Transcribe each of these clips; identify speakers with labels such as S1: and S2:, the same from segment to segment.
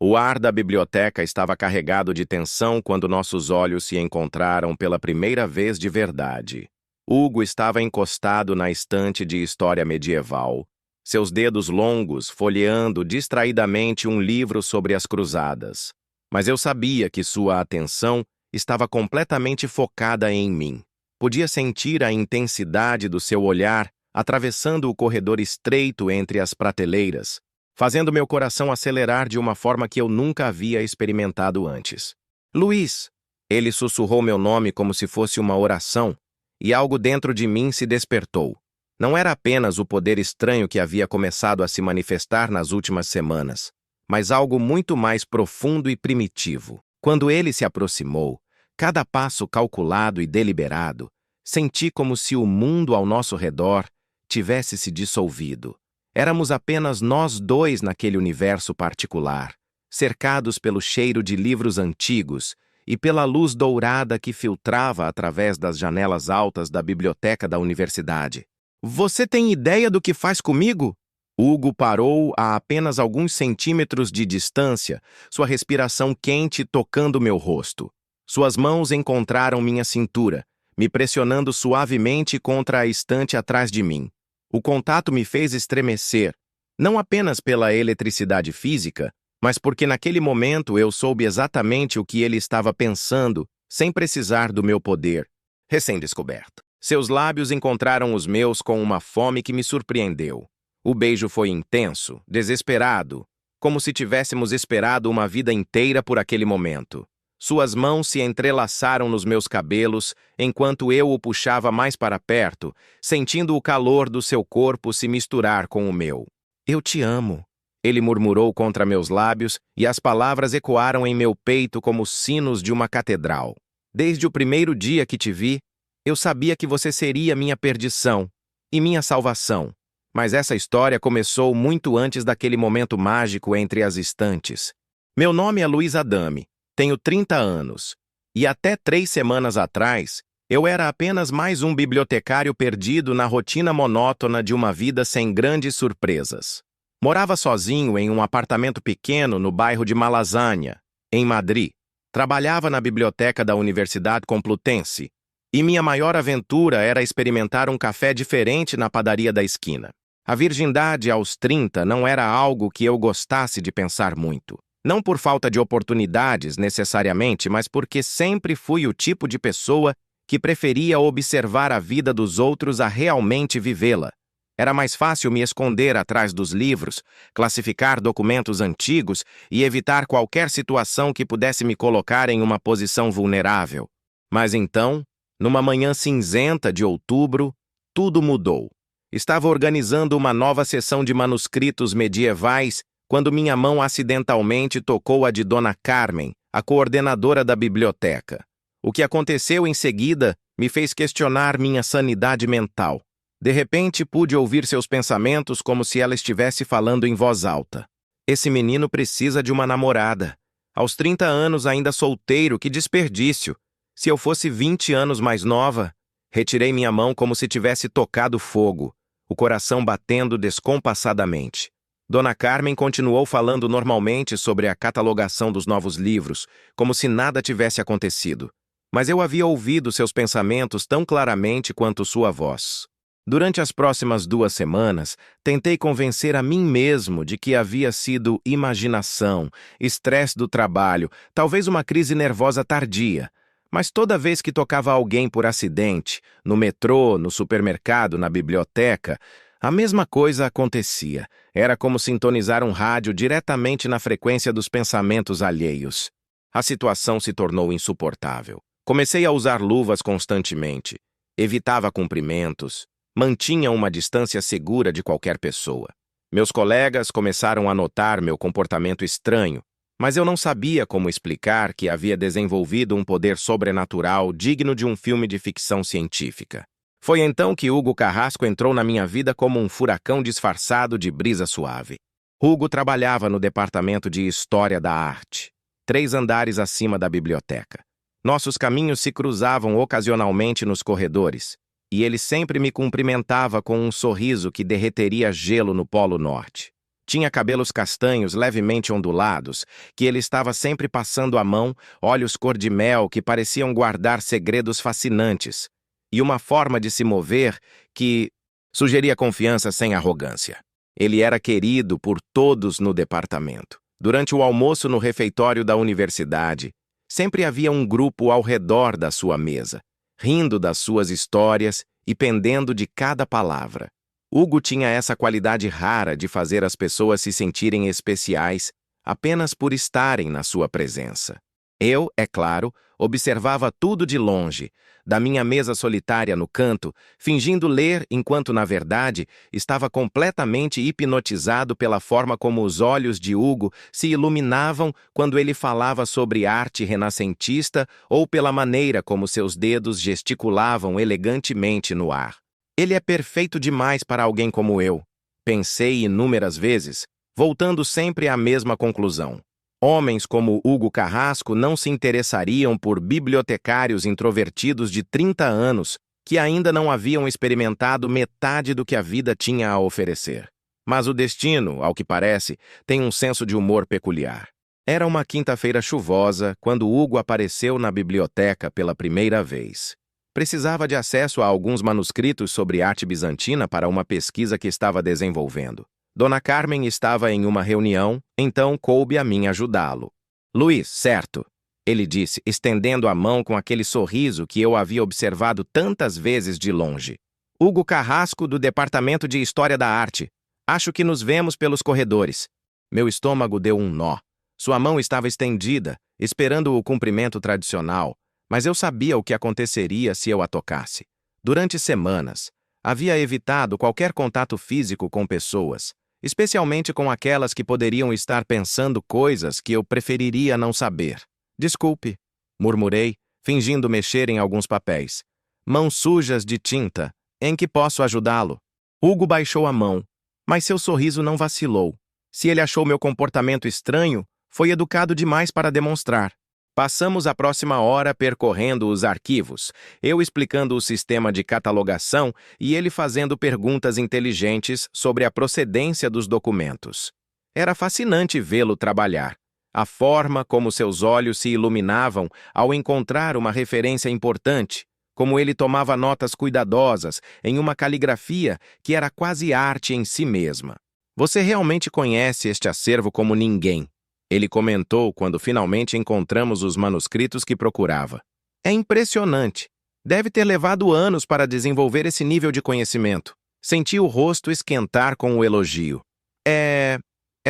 S1: O ar da biblioteca estava carregado de tensão quando nossos olhos se encontraram pela primeira vez de verdade. Hugo estava encostado na estante de história medieval, seus dedos longos folheando distraidamente um livro sobre as cruzadas. Mas eu sabia que sua atenção estava completamente focada em mim. Podia sentir a intensidade do seu olhar atravessando o corredor estreito entre as prateleiras, fazendo meu coração acelerar de uma forma que eu nunca havia experimentado antes. Luiz! Ele sussurrou meu nome como se fosse uma oração, e algo dentro de mim se despertou. Não era apenas o poder estranho que havia começado a se manifestar nas últimas semanas, mas algo muito mais profundo e primitivo. Quando ele se aproximou, cada passo calculado e deliberado, senti como se o mundo ao nosso redor tivesse se dissolvido. Éramos apenas nós dois naquele universo particular, cercados pelo cheiro de livros antigos e pela luz dourada que filtrava através das janelas altas da biblioteca da universidade. Você tem ideia do que faz comigo? Hugo parou a apenas alguns centímetros de distância, sua respiração quente tocando meu rosto. Suas mãos encontraram minha cintura, me pressionando suavemente contra a estante atrás de mim. O contato me fez estremecer, não apenas pela eletricidade física, mas porque naquele momento eu soube exatamente o que ele estava pensando, sem precisar do meu poder. Recém-descoberto. Seus lábios encontraram os meus com uma fome que me surpreendeu. O beijo foi intenso, desesperado, como se tivéssemos esperado uma vida inteira por aquele momento. Suas mãos se entrelaçaram nos meus cabelos enquanto eu o puxava mais para perto, sentindo o calor do seu corpo se misturar com o meu. Eu te amo, ele murmurou contra meus lábios e as palavras ecoaram em meu peito como sinos de uma catedral. Desde o primeiro dia que te vi, eu sabia que você seria minha perdição e minha salvação. Mas essa história começou muito antes daquele momento mágico entre as estantes. Meu nome é Luiz Adame. Tenho 30 anos, e até 3 semanas atrás, eu era apenas mais um bibliotecário perdido na rotina monótona de uma vida sem grandes surpresas. Morava sozinho em um apartamento pequeno no bairro de Malazanha, em Madrid. Trabalhava na biblioteca da Universidade Complutense, e minha maior aventura era experimentar um café diferente na padaria da esquina. A virgindade aos 30 não era algo que eu gostasse de pensar muito. Não por falta de oportunidades, necessariamente, mas porque sempre fui o tipo de pessoa que preferia observar a vida dos outros a realmente vivê-la. Era mais fácil me esconder atrás dos livros, classificar documentos antigos e evitar qualquer situação que pudesse me colocar em uma posição vulnerável. Mas então, numa manhã cinzenta de outubro, tudo mudou. Estava organizando uma nova seção de manuscritos medievais quando minha mão acidentalmente tocou a de Dona Carmen, a coordenadora da biblioteca. O que aconteceu em seguida me fez questionar minha sanidade mental. De repente, pude ouvir seus pensamentos como se ela estivesse falando em voz alta. Esse menino precisa de uma namorada. Aos 30 anos, ainda solteiro, que desperdício. Se eu fosse 20 anos mais nova... Retirei minha mão como se tivesse tocado fogo, o coração batendo descompassadamente. Dona Carmen continuou falando normalmente sobre a catalogação dos novos livros, como se nada tivesse acontecido. Mas eu havia ouvido seus pensamentos tão claramente quanto sua voz. Durante as próximas 2 semanas, tentei convencer a mim mesmo de que havia sido imaginação, estresse do trabalho, talvez uma crise nervosa tardia. Mas toda vez que tocava alguém por acidente, no metrô, no supermercado, na biblioteca, a mesma coisa acontecia. Era como sintonizar um rádio diretamente na frequência dos pensamentos alheios. A situação se tornou insuportável. Comecei a usar luvas constantemente. Evitava cumprimentos. Mantinha uma distância segura de qualquer pessoa. Meus colegas começaram a notar meu comportamento estranho, mas eu não sabia como explicar que havia desenvolvido um poder sobrenatural digno de um filme de ficção científica. Foi então que Hugo Carrasco entrou na minha vida como um furacão disfarçado de brisa suave. Hugo trabalhava no departamento de História da Arte, 3 andares acima da biblioteca. Nossos caminhos se cruzavam ocasionalmente nos corredores, e ele sempre me cumprimentava com um sorriso que derreteria gelo no Polo Norte. Tinha cabelos castanhos levemente ondulados, que ele estava sempre passando a mão, olhos cor-de-mel que pareciam guardar segredos fascinantes, e uma forma de se mover que sugeria confiança sem arrogância. Ele era querido por todos no departamento. Durante o almoço no refeitório da universidade, sempre havia um grupo ao redor da sua mesa, rindo das suas histórias e pendendo de cada palavra. Hugo tinha essa qualidade rara de fazer as pessoas se sentirem especiais apenas por estarem na sua presença. Eu, é claro, observava tudo de longe, da minha mesa solitária no canto, fingindo ler enquanto, na verdade, estava completamente hipnotizado pela forma como os olhos de Hugo se iluminavam quando ele falava sobre arte renascentista ou pela maneira como seus dedos gesticulavam elegantemente no ar. Ele é perfeito demais para alguém como eu, pensei inúmeras vezes, voltando sempre à mesma conclusão. Homens como Hugo Carrasco não se interessariam por bibliotecários introvertidos de 30 anos que ainda não haviam experimentado metade do que a vida tinha a oferecer. Mas o destino, ao que parece, tem um senso de humor peculiar. Era uma quinta-feira chuvosa quando Hugo apareceu na biblioteca pela primeira vez. Precisava de acesso a alguns manuscritos sobre arte bizantina para uma pesquisa que estava desenvolvendo. Dona Carmen estava em uma reunião, então coube a mim ajudá-lo. Luiz, certo? Ele disse, estendendo a mão com aquele sorriso que eu havia observado tantas vezes de longe. Hugo Carrasco, do Departamento de História da Arte. Acho que nos vemos pelos corredores. Meu estômago deu um nó. Sua mão estava estendida, esperando o cumprimento tradicional, mas eu sabia o que aconteceria se eu a tocasse. Durante semanas, havia evitado qualquer contato físico com pessoas, especialmente com aquelas que poderiam estar pensando coisas que eu preferiria não saber. Desculpe, murmurei, fingindo mexer em alguns papéis. Mãos sujas de tinta. Em que posso ajudá-lo? Hugo baixou a mão, mas seu sorriso não vacilou. Se ele achou meu comportamento estranho, foi educado demais para demonstrar. Passamos a próxima hora percorrendo os arquivos, eu explicando o sistema de catalogação e ele fazendo perguntas inteligentes sobre a procedência dos documentos. Era fascinante vê-lo trabalhar. A forma como seus olhos se iluminavam ao encontrar uma referência importante, como ele tomava notas cuidadosas em uma caligrafia que era quase arte em si mesma. Você realmente conhece este acervo como ninguém. Ele comentou quando finalmente encontramos os manuscritos que procurava. É impressionante. Deve ter levado anos para desenvolver esse nível de conhecimento. Senti o rosto esquentar com o elogio. É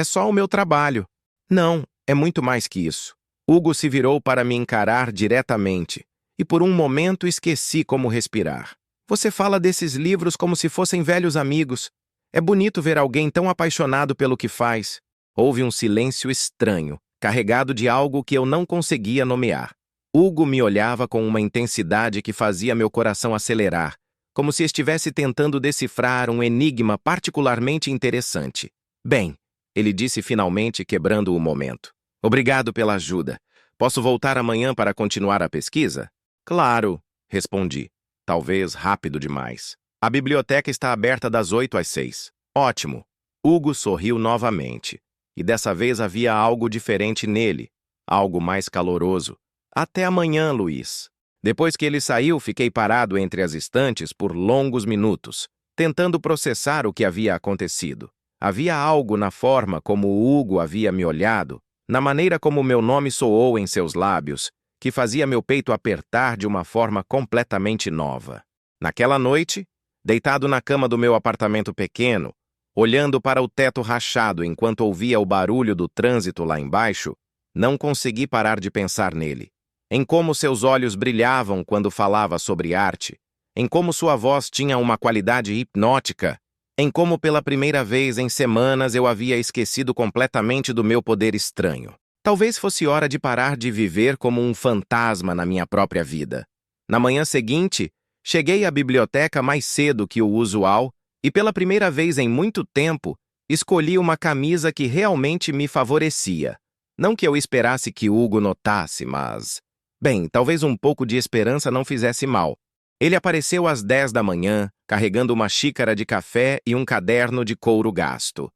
S1: só o meu trabalho. Não, é muito mais que isso. Hugo se virou para me encarar diretamente, e por um momento esqueci como respirar. Você fala desses livros como se fossem velhos amigos. É bonito ver alguém tão apaixonado pelo que faz. Houve um silêncio estranho, carregado de algo que eu não conseguia nomear. Hugo me olhava com uma intensidade que fazia meu coração acelerar, como se estivesse tentando decifrar um enigma particularmente interessante. Bem, ele disse finalmente, quebrando o momento. Obrigado pela ajuda. Posso voltar amanhã para continuar a pesquisa? Claro, respondi. Talvez rápido demais. A biblioteca está aberta das 8 às 6. Ótimo. Hugo sorriu novamente. E dessa vez havia algo diferente nele, algo mais caloroso. Até amanhã, Luiz. Depois que ele saiu, fiquei parado entre as estantes por longos minutos, tentando processar o que havia acontecido. Havia algo na forma como o Hugo havia me olhado, na maneira como meu nome soou em seus lábios, que fazia meu peito apertar de uma forma completamente nova. Naquela noite, deitado na cama do meu apartamento pequeno, olhando para o teto rachado enquanto ouvia o barulho do trânsito lá embaixo, não consegui parar de pensar nele. Em como seus olhos brilhavam quando falava sobre arte, em como sua voz tinha uma qualidade hipnótica, em como pela primeira vez em semanas eu havia esquecido completamente do meu poder estranho. Talvez fosse hora de parar de viver como um fantasma na minha própria vida. Na manhã seguinte, cheguei à biblioteca mais cedo que o usual e pela primeira vez em muito tempo, escolhi uma camisa que realmente me favorecia. Não que eu esperasse que Hugo notasse, mas... Bem, talvez um pouco de esperança não fizesse mal. Ele apareceu às 10 da manhã, carregando uma xícara de café e um caderno de couro gasto.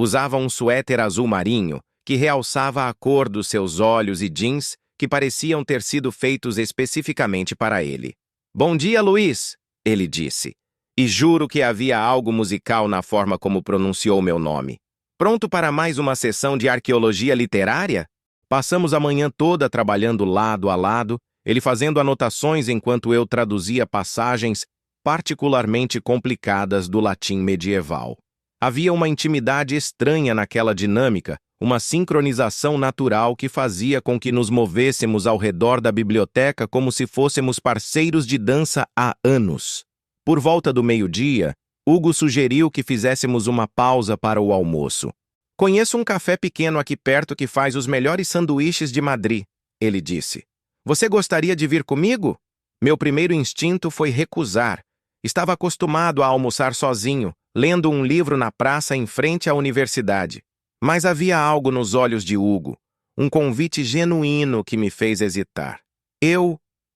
S1: Usava um suéter azul marinho, que realçava a cor dos seus olhos e jeans, que pareciam ter sido feitos especificamente para ele. "Bom dia, Luiz", ele disse. E juro que havia algo musical na forma como pronunciou meu nome. "Pronto para mais uma sessão de arqueologia literária?" Passamos a manhã toda trabalhando lado a lado, ele fazendo anotações enquanto eu traduzia passagens particularmente complicadas do latim medieval. Havia uma intimidade estranha naquela dinâmica, uma sincronização natural que fazia com que nos movêssemos ao redor da biblioteca como se fôssemos parceiros de dança há anos. Por volta do meio-dia, Hugo sugeriu que fizéssemos uma pausa para o almoço. "Conheço um café pequeno aqui perto que faz os melhores sanduíches de Madrid", ele disse. "Você gostaria de vir comigo?" Meu primeiro instinto foi recusar. Estava acostumado a almoçar sozinho, lendo um livro na praça em frente à universidade. Mas havia algo nos olhos de Hugo, um convite genuíno que me fez hesitar.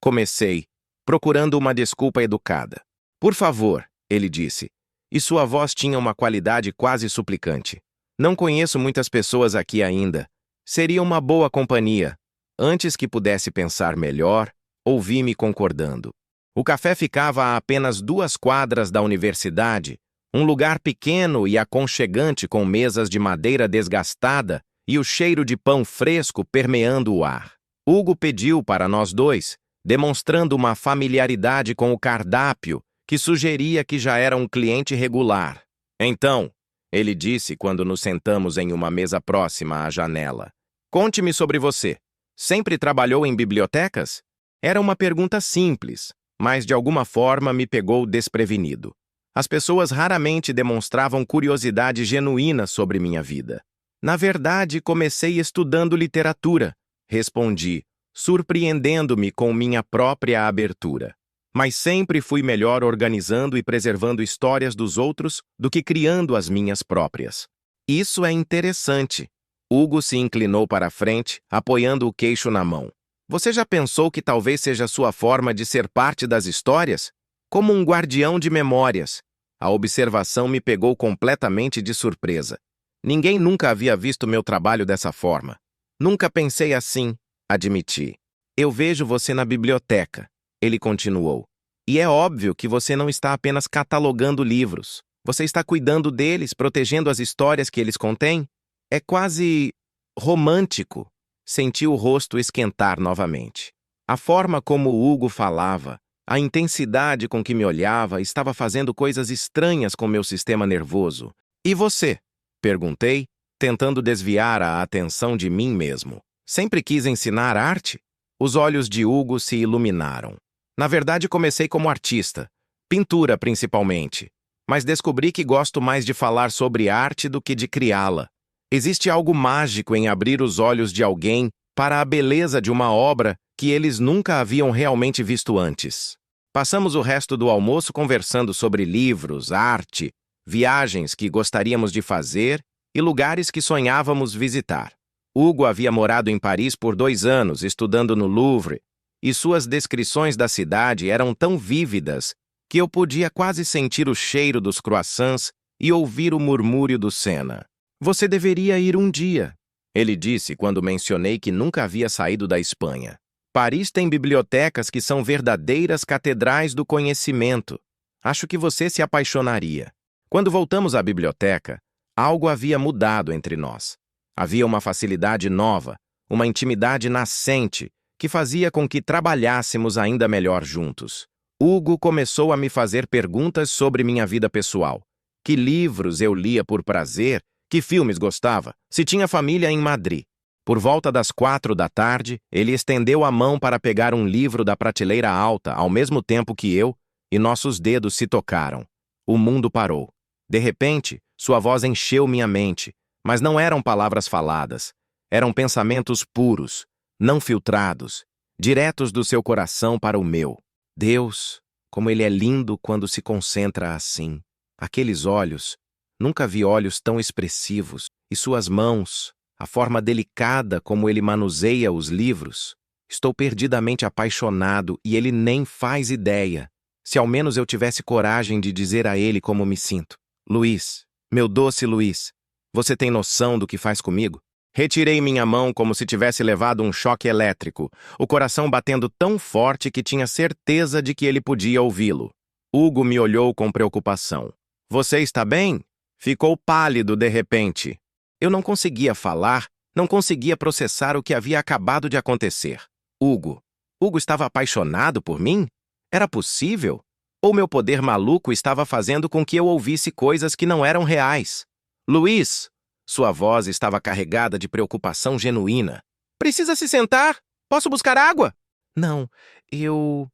S1: Comecei, procurando uma desculpa educada. "Por favor", ele disse, e sua voz tinha uma qualidade quase suplicante. "Não conheço muitas pessoas aqui ainda. Seria uma boa companhia." Antes que pudesse pensar melhor, ouvi-me concordando. O café ficava a apenas 2 quadras da universidade, um lugar pequeno e aconchegante com mesas de madeira desgastada e o cheiro de pão fresco permeando o ar. Hugo pediu para nós dois, demonstrando uma familiaridade com o cardápio que sugeria que já era um cliente regular. "Então", ele disse quando nos sentamos em uma mesa próxima à janela, "conte-me sobre você. Sempre trabalhou em bibliotecas?" Era uma pergunta simples, mas de alguma forma me pegou desprevenido. As pessoas raramente demonstravam curiosidade genuína sobre minha vida. "Na verdade, comecei estudando literatura", respondi, surpreendendo-me com minha própria abertura. "Mas sempre fui melhor organizando e preservando histórias dos outros do que criando as minhas próprias." "Isso é interessante." Hugo se inclinou para a frente, apoiando o queixo na mão. "Você já pensou que talvez seja sua forma de ser parte das histórias? Como um guardião de memórias." A observação me pegou completamente de surpresa. Ninguém nunca havia visto meu trabalho dessa forma. "Nunca pensei assim", admiti. "Eu vejo você na biblioteca", ele continuou. "E é óbvio que você não está apenas catalogando livros. Você está cuidando deles, protegendo as histórias que eles contêm. É quase romântico." Senti o rosto esquentar novamente. A forma como o Hugo falava, a intensidade com que me olhava estava fazendo coisas estranhas com meu sistema nervoso. "E você?" perguntei, tentando desviar a atenção de mim mesmo. "Sempre quis ensinar arte?" Os olhos de Hugo se iluminaram. "Na verdade, comecei como artista, pintura principalmente, mas descobri que gosto mais de falar sobre arte do que de criá-la. Existe algo mágico em abrir os olhos de alguém para a beleza de uma obra que eles nunca haviam realmente visto antes." Passamos o resto do almoço conversando sobre livros, arte, viagens que gostaríamos de fazer e lugares que sonhávamos visitar. Hugo havia morado em Paris por 2 anos, estudando no Louvre, e suas descrições da cidade eram tão vívidas que eu podia quase sentir o cheiro dos croissants e ouvir o murmúrio do Sena. "Você deveria ir um dia", ele disse quando mencionei que nunca havia saído da Espanha. "Paris tem bibliotecas que são verdadeiras catedrais do conhecimento. Acho que você se apaixonaria." Quando voltamos à biblioteca, algo havia mudado entre nós. Havia uma facilidade nova, uma intimidade nascente, que fazia com que trabalhássemos ainda melhor juntos. Hugo começou a me fazer perguntas sobre minha vida pessoal. Que livros eu lia por prazer, que filmes gostava, se tinha família em Madrid. Por volta das 4 da tarde, ele estendeu a mão para pegar um livro da prateleira alta, ao mesmo tempo que eu, e nossos dedos se tocaram. O mundo parou. De repente, sua voz encheu minha mente, mas não eram palavras faladas. Eram pensamentos puros, não filtrados, diretos do seu coração para o meu. Deus, como ele é lindo quando se concentra assim. Aqueles olhos, nunca vi olhos tão expressivos, e suas mãos, a forma delicada como ele manuseia os livros. Estou perdidamente apaixonado e ele nem faz ideia. Se ao menos eu tivesse coragem de dizer a ele como me sinto. "Luiz, meu doce Luiz, Você tem noção do que faz comigo? Retirei minha mão como se tivesse levado um choque elétrico, o coração batendo tão forte que tinha certeza de que ele podia ouvi-lo. Hugo me olhou com preocupação. Você está bem? Ficou pálido de repente. Eu não conseguia falar, não conseguia processar o que havia acabado de acontecer. Hugo. Hugo estava apaixonado por mim? Era possível? Ou meu poder maluco estava fazendo com que eu ouvisse coisas que não eram reais? Luiz! Sua voz estava carregada de preocupação genuína. Precisa se sentar? Posso buscar água? Não, eu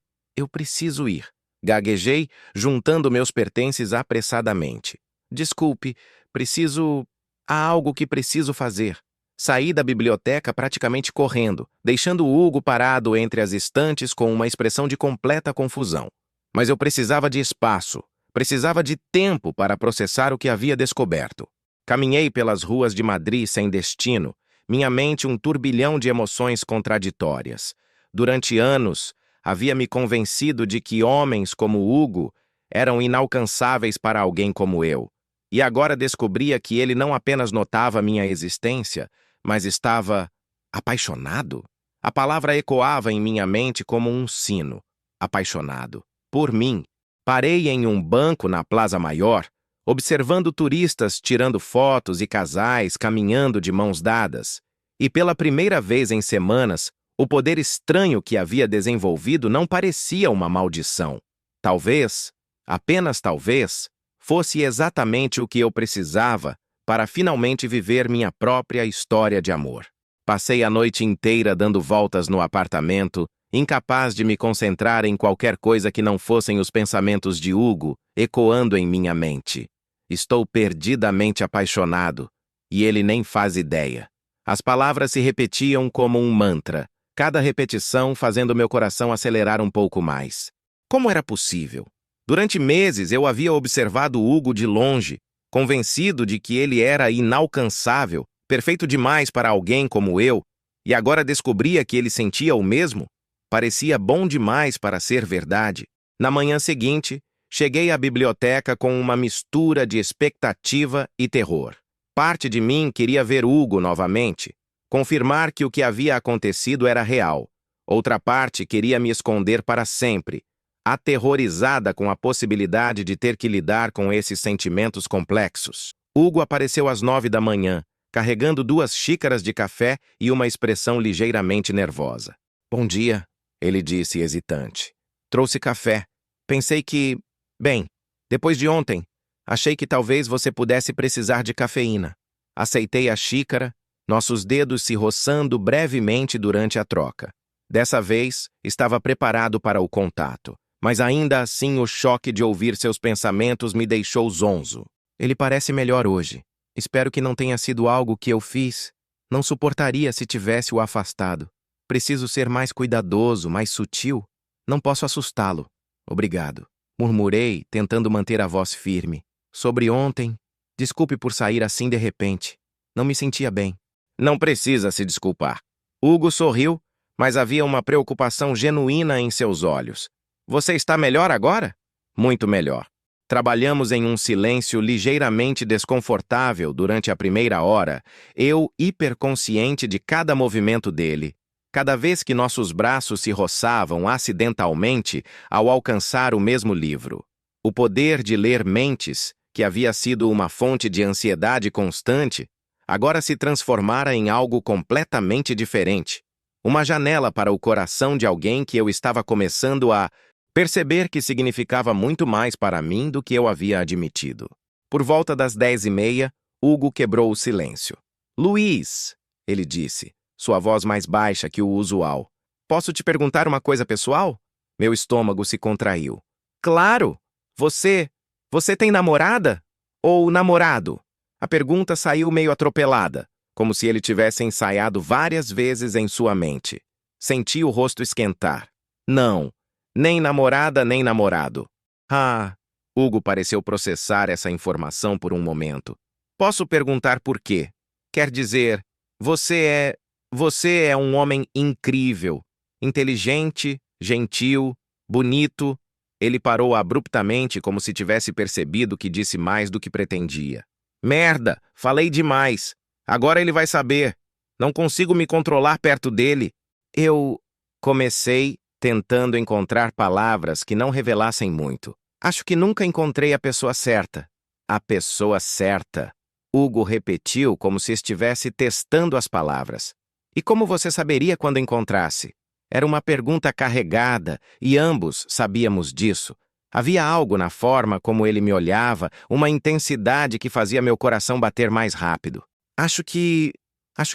S1: preciso ir. Gaguejei, juntando meus pertences apressadamente. Desculpe, preciso... Há algo que preciso fazer. Saí da biblioteca praticamente correndo, deixando Hugo parado entre as estantes com uma expressão de completa confusão. Mas eu precisava de espaço, precisava de tempo para processar o que havia descoberto. Caminhei pelas ruas de Madrid sem destino, minha mente um turbilhão de emoções contraditórias. Durante anos, havia me convencido de que homens como Hugo eram inalcançáveis para alguém como eu. E agora descobria que ele não apenas notava minha existência, mas estava apaixonado. A palavra ecoava em minha mente como um sino. Apaixonado. Por mim. Parei em um banco na Plaza Maior, observando turistas tirando fotos e casais caminhando de mãos dadas. E pela primeira vez em semanas, o poder estranho que havia desenvolvido não parecia uma maldição. Talvez, apenas talvez, fosse exatamente o que eu precisava para finalmente viver minha própria história de amor. Passei a noite inteira dando voltas no apartamento, incapaz de me concentrar em qualquer coisa que não fossem os pensamentos de Hugo ecoando em minha mente. Estou perdidamente apaixonado, e ele nem faz ideia. As palavras se repetiam como um mantra, cada repetição fazendo meu coração acelerar um pouco mais. Como era possível? Durante meses eu havia observado Hugo de longe, convencido de que ele era inalcançável, perfeito demais para alguém como eu, e agora descobria que ele sentia o mesmo? Parecia bom demais para ser verdade. Na manhã seguinte, cheguei à biblioteca com uma mistura de expectativa e terror. Parte de mim queria ver Hugo novamente, confirmar que o que havia acontecido era real. Outra parte queria me esconder para sempre, aterrorizada com a possibilidade de ter que lidar com esses sentimentos complexos. Hugo apareceu às 9 da manhã, carregando 2 xícaras de café e uma expressão ligeiramente nervosa. Bom dia, ele disse hesitante. Trouxe café. Pensei que... Bem, depois de ontem, achei que talvez você pudesse precisar de cafeína. Aceitei a xícara, nossos dedos se roçando brevemente durante a troca. Dessa vez, estava preparado para o contato. Mas ainda assim o choque de ouvir seus pensamentos me deixou zonzo. Ele parece melhor hoje. Espero que não tenha sido algo que eu fiz. Não suportaria se tivesse o afastado. Preciso ser mais cuidadoso, mais sutil. Não posso assustá-lo. Obrigado. Murmurei, tentando manter a voz firme. Sobre ontem, desculpe por sair assim de repente. Não me sentia bem. Não precisa se desculpar. Hugo sorriu, mas havia uma preocupação genuína em seus olhos. Você está melhor agora? Muito melhor. Trabalhamos em um silêncio ligeiramente desconfortável durante a primeira hora, eu hiperconsciente de cada movimento dele. Cada vez que nossos braços se roçavam acidentalmente ao alcançar o mesmo livro. O poder de ler mentes, que havia sido uma fonte de ansiedade constante, agora se transformara em algo completamente diferente. Uma janela para o coração de alguém que eu estava começando a perceber que significava muito mais para mim do que eu havia admitido. Por volta das 10h30, Hugo quebrou o silêncio. Luiz, ele disse, sua voz mais baixa que o usual. Posso te perguntar uma coisa pessoal? Meu estômago se contraiu. Claro! Você tem namorada? Ou namorado? A pergunta saiu meio atropelada, como se ele tivesse ensaiado várias vezes em sua mente. Senti o rosto esquentar. Não. Nem namorada, nem namorado. Ah, Hugo pareceu processar essa informação por um momento. Posso perguntar por quê? Quer dizer, você é um homem incrível, inteligente, gentil, bonito. Ele parou abruptamente como se tivesse percebido que disse mais do que pretendia. Merda, falei demais. Agora ele vai saber. Não consigo me controlar perto dele. Eu comecei tentando encontrar palavras que não revelassem muito. Acho que nunca encontrei a pessoa certa. A pessoa certa. Hugo repetiu como se estivesse testando as palavras. E como você saberia quando encontrasse? Era uma pergunta carregada, e ambos sabíamos disso. Havia algo na forma como ele me olhava, uma intensidade que fazia meu coração bater mais rápido. Acho que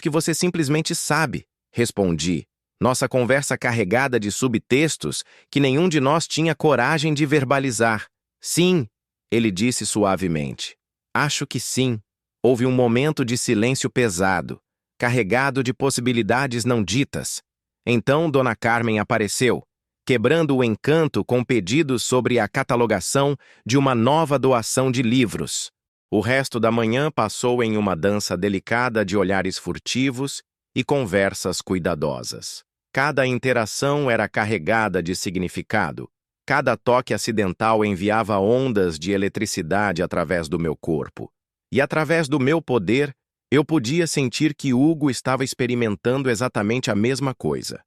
S1: você simplesmente sabe, respondi. Nossa conversa carregada de subtextos que nenhum de nós tinha coragem de verbalizar. Sim, ele disse suavemente. Acho que sim. Houve um momento de silêncio pesado, carregado de possibilidades não ditas. Então Dona Carmen apareceu, quebrando o encanto com pedidos sobre a catalogação de uma nova doação de livros. O resto da manhã passou em uma dança delicada de olhares furtivos e conversas cuidadosas. Cada interação era carregada de significado. Cada toque acidental enviava ondas de eletricidade através do meu corpo. E através do meu poder, eu podia sentir que Hugo estava experimentando exatamente a mesma coisa.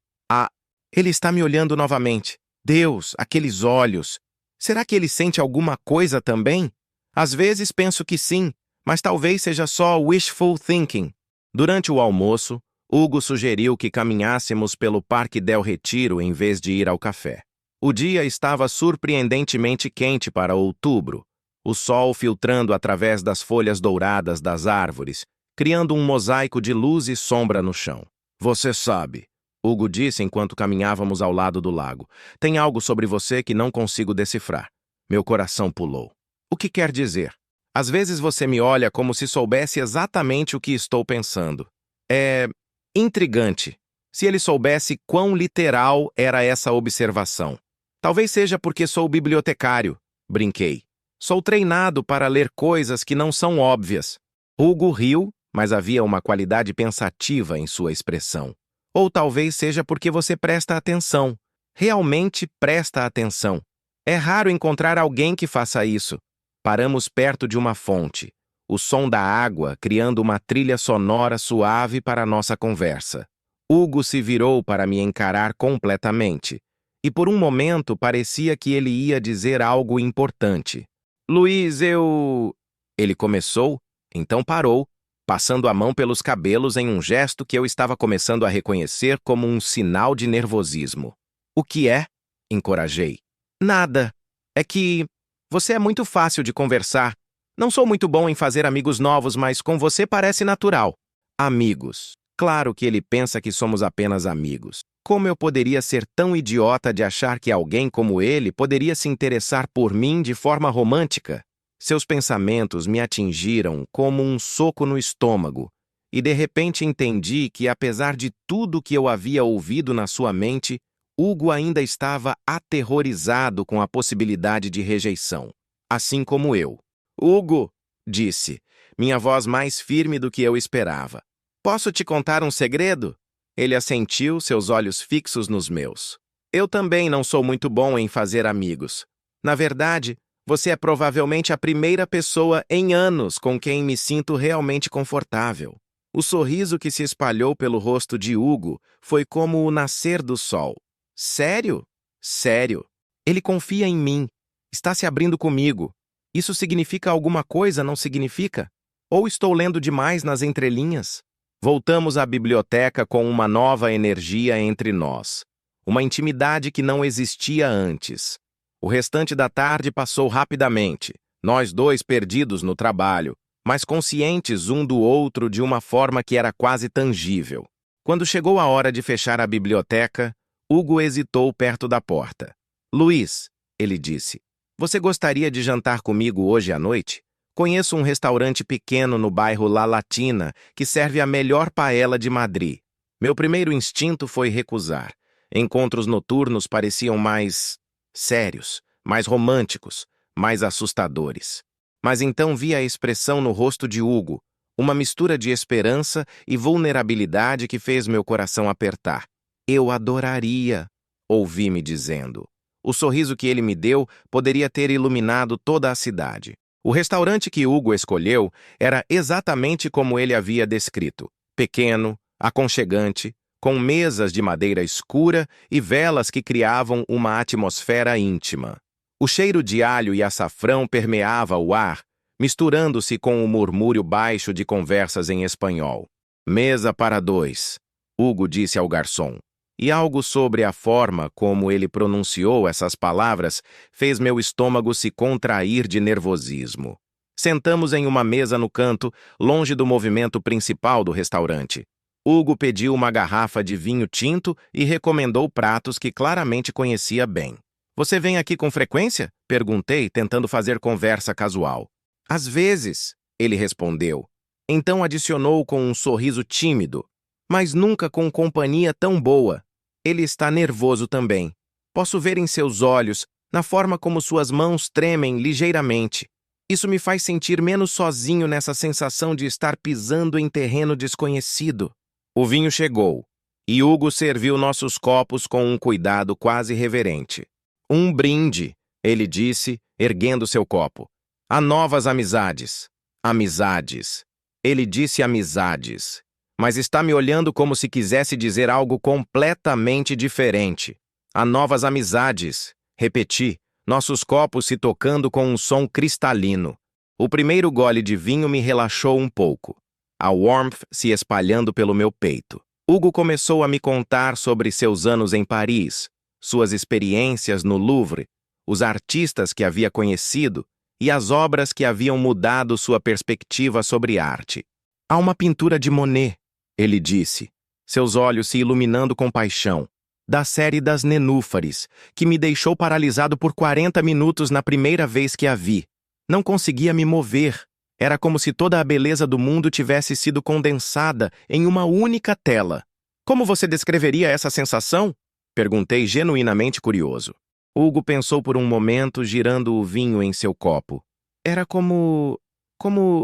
S1: Ele está me olhando novamente. Deus, aqueles olhos. Será que ele sente alguma coisa também? Às vezes penso que sim, mas talvez seja só wishful thinking. Durante o almoço, Hugo sugeriu que caminhássemos pelo Parque Del Retiro em vez de ir ao café. O dia estava surpreendentemente quente para outubro, o sol filtrando através das folhas douradas das árvores, criando um mosaico de luz e sombra no chão. Você sabe, Hugo disse enquanto caminhávamos ao lado do lago, tem algo sobre você que não consigo decifrar. Meu coração pulou. O que quer dizer? Às vezes você me olha como se soubesse exatamente o que estou pensando. É intrigante. Se ele soubesse quão literal era essa observação. Talvez seja porque sou bibliotecário, brinquei. Sou treinado para ler coisas que não são óbvias. Hugo riu, mas havia uma qualidade pensativa em sua expressão. Ou talvez seja porque você presta atenção. Realmente presta atenção. É raro encontrar alguém que faça isso. Paramos perto de uma fonte, o som da água criando uma trilha sonora suave para nossa conversa. Hugo se virou para me encarar completamente, e por um momento parecia que ele ia dizer algo importante. Luiz, Ele começou, então parou, passando a mão pelos cabelos em um gesto que eu estava começando a reconhecer como um sinal de nervosismo. O que é? Encorajei. Nada. É que você é muito fácil de conversar. Não sou muito bom em fazer amigos novos, mas com você parece natural. Amigos. Claro que ele pensa que somos apenas amigos. Como eu poderia ser tão idiota de achar que alguém como ele poderia se interessar por mim de forma romântica? Seus pensamentos me atingiram como um soco no estômago, e de repente entendi que, apesar de tudo que eu havia ouvido na sua mente, Hugo ainda estava aterrorizado com a possibilidade de rejeição, assim como eu. Hugo, disse, minha voz mais firme do que eu esperava. Posso te contar um segredo? Ele assentiu, seus olhos fixos nos meus. Eu também não sou muito bom em fazer amigos. Na verdade, você é provavelmente a primeira pessoa em anos com quem me sinto realmente confortável. O sorriso que se espalhou pelo rosto de Hugo foi como o nascer do sol. Sério? Sério. Ele confia em mim. Está se abrindo comigo. Isso significa alguma coisa, não significa? Ou estou lendo demais nas entrelinhas? Voltamos à biblioteca com uma nova energia entre nós. Uma intimidade que não existia antes. O restante da tarde passou rapidamente, nós dois perdidos no trabalho, mas conscientes um do outro de uma forma que era quase tangível. Quando chegou a hora de fechar a biblioteca, Hugo hesitou perto da porta. Luiz, ele disse, você gostaria de jantar comigo hoje à noite? Conheço um restaurante pequeno no bairro La Latina que serve a melhor paella de Madrid. Meu primeiro instinto foi recusar. Encontros noturnos pareciam mais sérios, mais românticos, mais assustadores. Mas então vi a expressão no rosto de Hugo, uma mistura de esperança e vulnerabilidade que fez meu coração apertar. Eu adoraria, ouvi-me dizendo. O sorriso que ele me deu poderia ter iluminado toda a cidade. O restaurante que Hugo escolheu era exatamente como ele havia descrito: pequeno, aconchegante, com mesas de madeira escura e velas que criavam uma atmosfera íntima. O cheiro de alho e açafrão permeava o ar, misturando-se com o murmúrio baixo de conversas em espanhol. Mesa para dois, Hugo disse ao garçom. E algo sobre a forma como ele pronunciou essas palavras fez meu estômago se contrair de nervosismo. Sentamos em uma mesa no canto, longe do movimento principal do restaurante. Hugo pediu uma garrafa de vinho tinto e recomendou pratos que claramente conhecia bem. "Você vem aqui com frequência?" perguntei, tentando fazer conversa casual. "Às vezes", ele respondeu. Então adicionou com um sorriso tímido, "mas nunca com companhia tão boa. Ele está nervoso também. Posso ver em seus olhos, na forma como suas mãos tremem ligeiramente. Isso me faz sentir menos sozinho nessa sensação de estar pisando em terreno desconhecido." O vinho chegou, e Hugo serviu nossos copos com um cuidado quase reverente. "Um brinde", ele disse, erguendo seu copo. "A novas amizades." Amizades. Ele disse amizades, mas está me olhando como se quisesse dizer algo completamente diferente. "A novas amizades", repeti, nossos copos se tocando com um som cristalino. O primeiro gole de vinho me relaxou um pouco, a warmth se espalhando pelo meu peito. Hugo começou a me contar sobre seus anos em Paris, suas experiências no Louvre, os artistas que havia conhecido e as obras que haviam mudado sua perspectiva sobre arte. "Há uma pintura de Monet", ele disse, seus olhos se iluminando com paixão, "da série das Nenúfares, que me deixou paralisado por 40 minutos na primeira vez que a vi. Não conseguia me mover. Era como se toda a beleza do mundo tivesse sido condensada em uma única tela." "Como você descreveria essa sensação?" perguntei genuinamente curioso. Hugo pensou por um momento, girando o vinho em seu copo. "Era como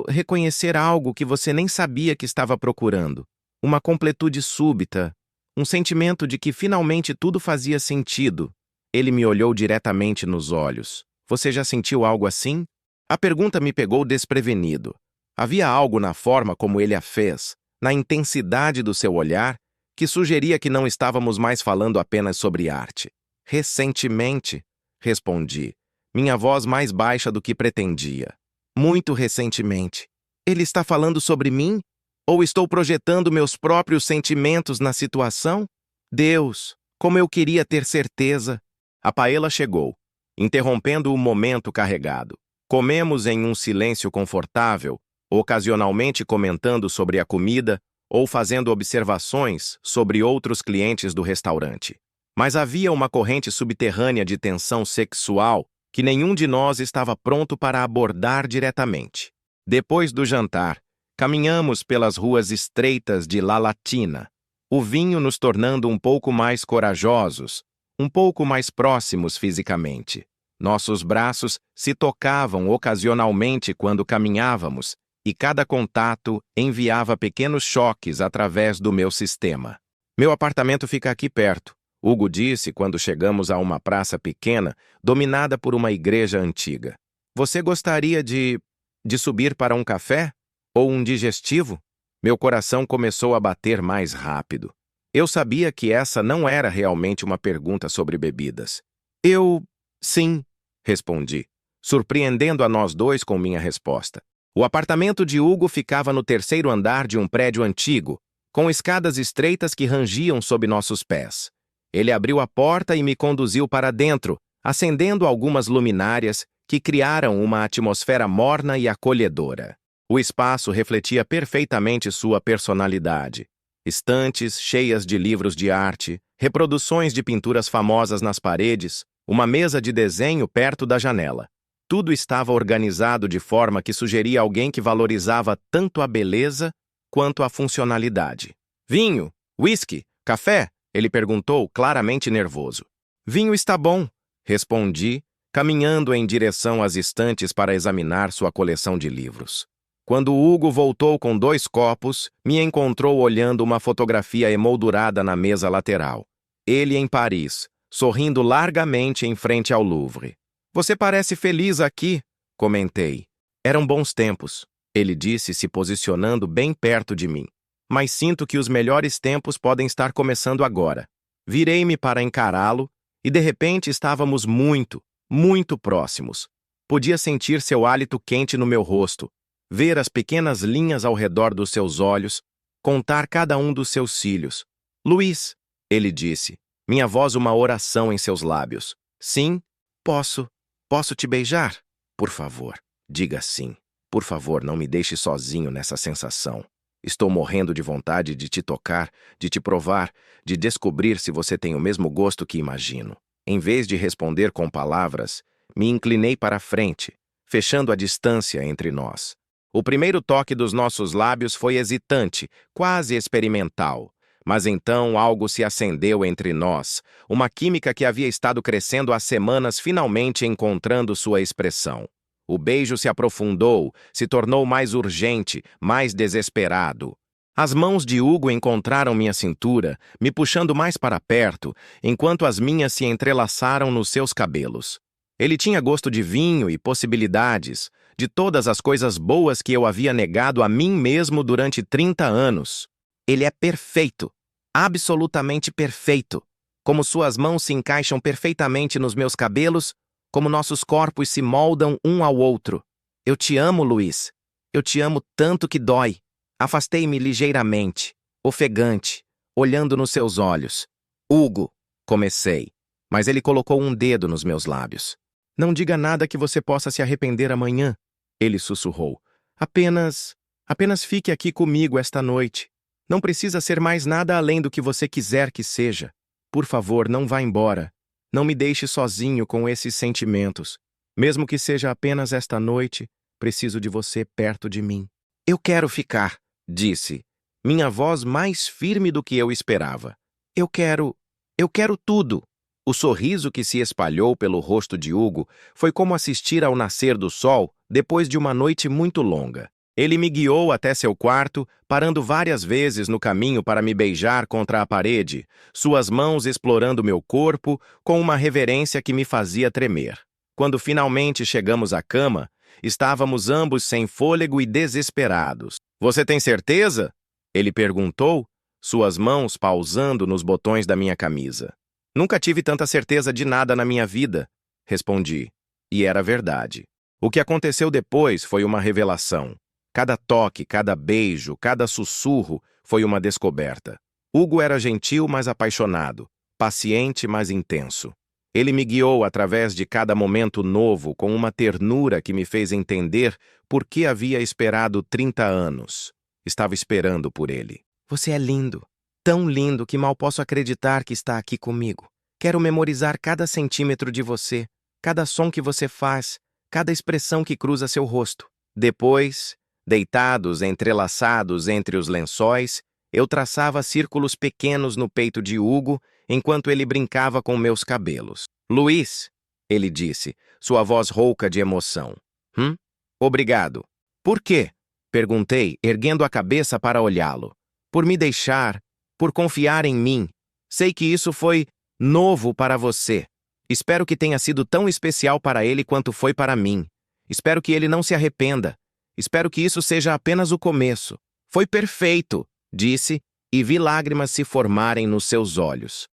S1: reconhecer algo que você nem sabia que estava procurando. Uma completude súbita, um sentimento de que finalmente tudo fazia sentido." Ele me olhou diretamente nos olhos. "Você já sentiu algo assim?" A pergunta me pegou desprevenido. Havia algo na forma como ele a fez, na intensidade do seu olhar, que sugeria que não estávamos mais falando apenas sobre arte. "Recentemente", respondi, minha voz mais baixa do que pretendia. "Muito recentemente." "Ele está falando sobre mim? Ou estou projetando meus próprios sentimentos na situação? Deus, como eu queria ter certeza." A paella chegou, interrompendo o momento carregado. Comemos em um silêncio confortável, ocasionalmente comentando sobre a comida ou fazendo observações sobre outros clientes do restaurante. Mas havia uma corrente subterrânea de tensão sexual que nenhum de nós estava pronto para abordar diretamente. Depois do jantar, caminhamos pelas ruas estreitas de La Latina, o vinho nos tornando um pouco mais corajosos, um pouco mais próximos fisicamente. Nossos braços se tocavam ocasionalmente quando caminhávamos, e cada contato enviava pequenos choques através do meu sistema. "Meu apartamento fica aqui perto", Hugo disse quando chegamos a uma praça pequena, dominada por uma igreja antiga. "Você gostaria de subir para um café? Ou um digestivo?" Meu coração começou a bater mais rápido. Eu sabia que essa não era realmente uma pergunta sobre bebidas. Sim, respondi, surpreendendo a nós dois com minha resposta. O apartamento de Hugo ficava no terceiro andar de um prédio antigo, com escadas estreitas que rangiam sob nossos pés. Ele abriu a porta e me conduziu para dentro, acendendo algumas luminárias que criaram uma atmosfera morna e acolhedora. O espaço refletia perfeitamente sua personalidade. Estantes cheias de livros de arte, reproduções de pinturas famosas nas paredes, uma mesa de desenho perto da janela. Tudo estava organizado de forma que sugeria alguém que valorizava tanto a beleza quanto a funcionalidade. "Vinho? Whisky? Café?" ele perguntou, claramente nervoso. "Vinho está bom", respondi, caminhando em direção às estantes para examinar sua coleção de livros. Quando Hugo voltou com 2 copos, me encontrou olhando uma fotografia emoldurada na mesa lateral. Ele em Paris, sorrindo largamente em frente ao Louvre. "Você parece feliz aqui", comentei. Eram bons tempos, ele disse, se posicionando bem perto de mim. Mas sinto que os melhores tempos podem estar começando agora. Virei-me para encará-lo e de repente estávamos muito, muito próximos. Podia sentir seu hálito quente no meu rosto, ver as pequenas linhas ao redor dos seus olhos, contar cada um dos seus cílios. Luiz, ele disse, minha voz uma oração em seus lábios. Sim, posso. Posso te beijar? Por favor, diga sim. Por favor, não me deixe sozinho nessa sensação. Estou morrendo de vontade de te tocar, de te provar, de descobrir se você tem o mesmo gosto que imagino. Em vez de responder com palavras, me inclinei para a frente, fechando a distância entre nós. O primeiro toque dos nossos lábios foi hesitante, quase experimental. Mas então algo se acendeu entre nós, uma química que havia estado crescendo há semanas finalmente encontrando sua expressão. O beijo se aprofundou, se tornou mais urgente, mais desesperado. As mãos de Hugo encontraram minha cintura, me puxando mais para perto, enquanto as minhas se entrelaçaram nos seus cabelos. Ele tinha gosto de vinho e possibilidades, de todas as coisas boas que eu havia negado a mim mesmo durante 30 anos. Ele é perfeito, absolutamente perfeito. Como suas mãos se encaixam perfeitamente nos meus cabelos, como nossos corpos se moldam um ao outro. Eu te amo, Luiz. Eu te amo tanto que dói. Afastei-me ligeiramente, ofegante, olhando nos seus olhos. Hugo, comecei, mas ele colocou um dedo nos meus lábios. Não diga nada que você possa se arrepender amanhã, ele sussurrou. Apenas fique aqui comigo esta noite. Não precisa ser mais nada além do que você quiser que seja. Por favor, não vá embora. Não me deixe sozinho com esses sentimentos. Mesmo que seja apenas esta noite, preciso de você perto de mim. Eu quero ficar, disse, minha voz mais firme do que eu esperava. Eu quero tudo. O sorriso que se espalhou pelo rosto de Hugo foi como assistir ao nascer do sol depois de uma noite muito longa. Ele me guiou até seu quarto, parando várias vezes no caminho para me beijar contra a parede, suas mãos explorando meu corpo com uma reverência que me fazia tremer. Quando finalmente chegamos à cama, estávamos ambos sem fôlego e desesperados. Você tem certeza? Ele perguntou, suas mãos pausando nos botões da minha camisa. Nunca tive tanta certeza de nada na minha vida, respondi. E era verdade. O que aconteceu depois foi uma revelação. Cada toque, cada beijo, cada sussurro foi uma descoberta. Hugo era gentil, mas apaixonado, paciente, mas intenso. Ele me guiou através de cada momento novo com uma ternura que me fez entender por que havia esperado 30 anos. Estava esperando por ele. Você é lindo, tão lindo que mal posso acreditar que está aqui comigo. Quero memorizar cada centímetro de você, cada som que você faz, cada expressão que cruza seu rosto. Depois, deitados, entrelaçados entre os lençóis, eu traçava círculos pequenos no peito de Hugo enquanto ele brincava com meus cabelos. Luiz, ele disse, sua voz rouca de emoção. Obrigado. Por quê? Perguntei, erguendo a cabeça para olhá-lo. Por me deixar, por confiar em mim. Sei que isso foi novo para você. Espero que tenha sido tão especial para ele quanto foi para mim. Espero que ele não se arrependa. Espero que isso seja apenas o começo. Foi perfeito, disse, e vi lágrimas se formarem nos seus olhos.